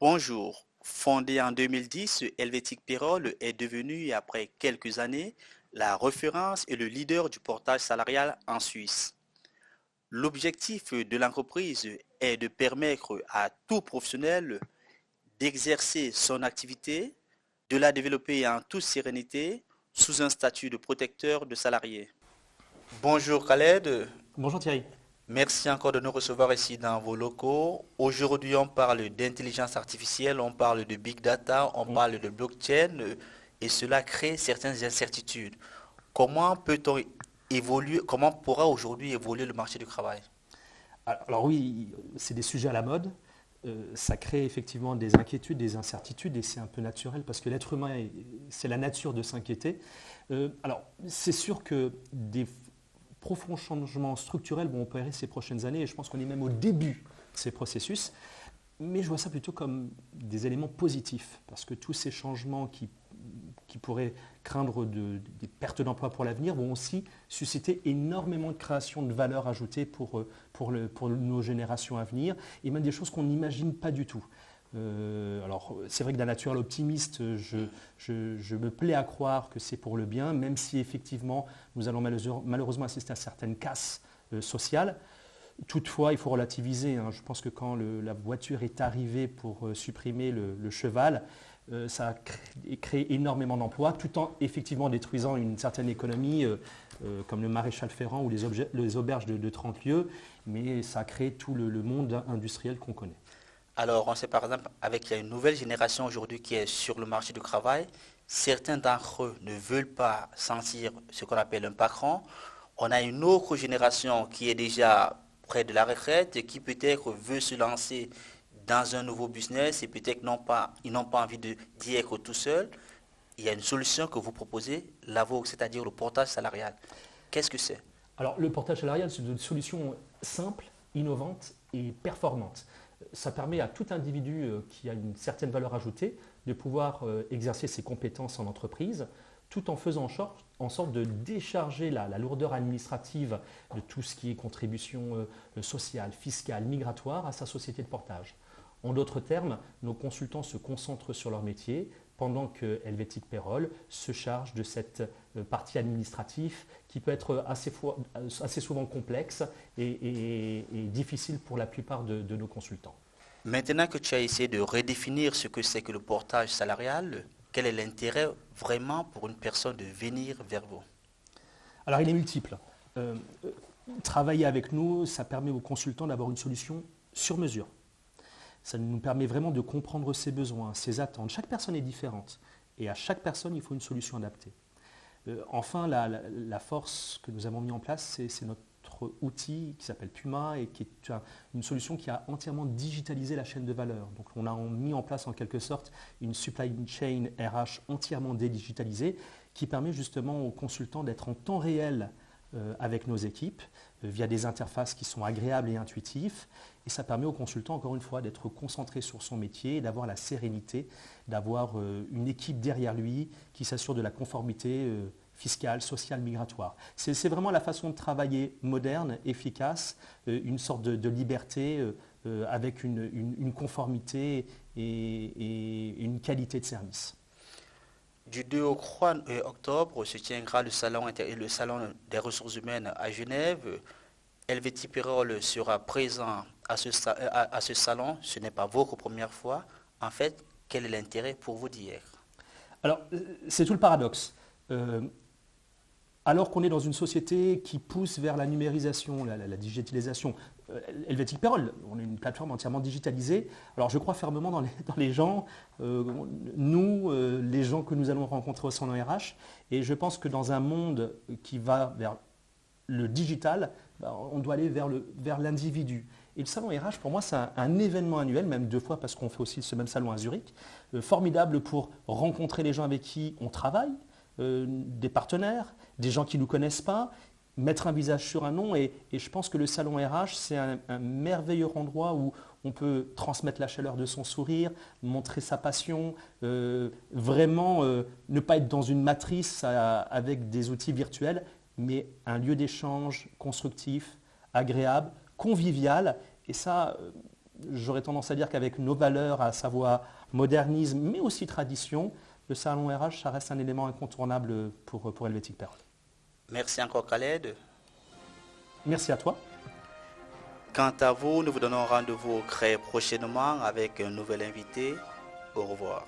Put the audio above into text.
Bonjour. Fondé en 2010, Helvétique Payroll est devenu, après quelques années, la référence et le leader du portage salarial en Suisse. L'objectif de l'entreprise est de permettre à tout professionnel d'exercer son activité, de la développer en toute sérénité sous un statut de protecteur de salariés. Bonjour Khaled, Bonjour Thierry. merci encore de nous recevoir ici dans vos locaux. Aujourd'hui, on parle d'intelligence artificielle, on parle de big data, on On- parle de blockchain et cela crée certaines incertitudes. Comment peut-on évoluer, comment pourra aujourd'hui évoluer le marché du travail? Alors oui, c'est des sujets à la mode. Ça crée effectivement des inquiétudes, des incertitudes, et c'est un peu naturel parce que l'être humain, c'est la nature de s'inquiéter. Alors c'est sûr que des profonds changements structurels vont opérer ces prochaines années, et je pense qu'on est même au début de ces processus. Mais je vois ça plutôt comme des éléments positifs, parce que tous ces changements qui pourraient craindre des pertes d'emplois pour l'avenir vont aussi susciter énormément de création de valeur ajoutée pour nos générations à venir, et même des choses qu'on n'imagine pas du tout. Alors c'est vrai que d'un naturel optimiste, je me plais à croire que c'est pour le bien, même si effectivement nous allons malheureusement assister à certaines casses sociales. Toutefois, il faut relativiser, hein. Je pense que quand la voiture est arrivée pour supprimer le cheval, ça a créé énormément d'emplois, tout en effectivement détruisant une certaine économie, comme le maréchal Ferrand ou les auberges de 30 lieues, mais ça a créé tout le monde industriel qu'on connaît. Alors, on sait par exemple, il y a une nouvelle génération aujourd'hui qui est sur le marché du travail. Certains d'entre eux ne veulent pas sentir ce qu'on appelle un patron. On a une autre génération qui est déjà près de la retraite et qui peut-être veut se lancer dans un nouveau business et peut-être ils n'ont pas envie d'y être tout seul. Il y a une solution que vous proposez, la vôtre, c'est-à-dire le portage salarial. Qu'est-ce que c'est? Alors le portage salarial, c'est une solution simple, innovante et performante. Ça permet à tout individu qui a une certaine valeur ajoutée de pouvoir exercer ses compétences en entreprise tout en faisant en sorte de décharger la lourdeur administrative de tout ce qui est contribution sociale, fiscale, migratoire à sa société de portage. En d'autres termes, nos consultants se concentrent sur leur métier pendant que Helvétique Payroll se charge de cette partie administrative qui peut être assez souvent complexe et difficile pour la plupart de nos consultants. Maintenant que tu as essayé de redéfinir ce que c'est que le portage salarial, quel est l'intérêt vraiment pour une personne de venir vers vous? Alors il est multiple. Euh, Travailler avec nous, ça permet aux consultants d'avoir une solution sur mesure. Ça nous permet vraiment de comprendre ses besoins, ses attentes. Chaque personne est différente et à chaque personne, il faut une solution adaptée. Enfin, la force que nous avons mis en place, c'est notre outil qui s'appelle Puma et qui est une solution qui a entièrement digitalisé la chaîne de valeur. Donc on a mis en place en quelque sorte une supply chain RH entièrement dédigitalisée qui permet justement aux consultants d'être en temps réel avec nos équipes via des interfaces qui sont agréables et intuitives. Et ça permet aux consultants, encore une fois, d'être concentré sur son métier, d'avoir la sérénité, d'avoir une équipe derrière lui qui s'assure de la conformité fiscale, sociale, migratoire. C'est vraiment la façon de travailler moderne, efficace, une sorte de liberté avec une conformité et une qualité de service. Du 2 au 3 octobre se tiendra le salon des ressources humaines à Genève. Helvétie Payroll sera présent à ce salon. Ce n'est pas votre première fois. En fait, quel est l'intérêt pour vous d'y être? Alors, c'est tout le paradoxe. Euh, Alors qu'on est dans une société qui pousse vers la numérisation, la digitalisation, Helvétique Payroll, on est une plateforme entièrement digitalisée. Alors je crois fermement dans les gens, nous, les gens que nous allons rencontrer au salon RH, et je pense que dans un monde qui va vers le digital, on doit aller vers l'individu. Et le salon RH, pour moi, c'est un événement annuel, même 2 fois, parce qu'on fait aussi ce même salon à Zurich, formidable pour rencontrer les gens avec qui on travaille, des partenaires, des gens qui ne nous connaissent pas, mettre un visage sur un nom. Et je pense que le salon RH, c'est un merveilleux endroit où on peut transmettre la chaleur de son sourire, montrer sa passion, vraiment ne pas être dans une matrice avec des outils virtuels, mais un lieu d'échange constructif, agréable, convivial. Et ça, j'aurais tendance à dire qu'avec nos valeurs, à savoir modernisme, mais aussi tradition, le salon RH, ça reste un élément incontournable pour Helvétique Perrol. Merci encore Khaled. Merci à toi. Quant à vous, nous vous donnons rendez-vous très prochainement avec un nouvel invité. Au revoir.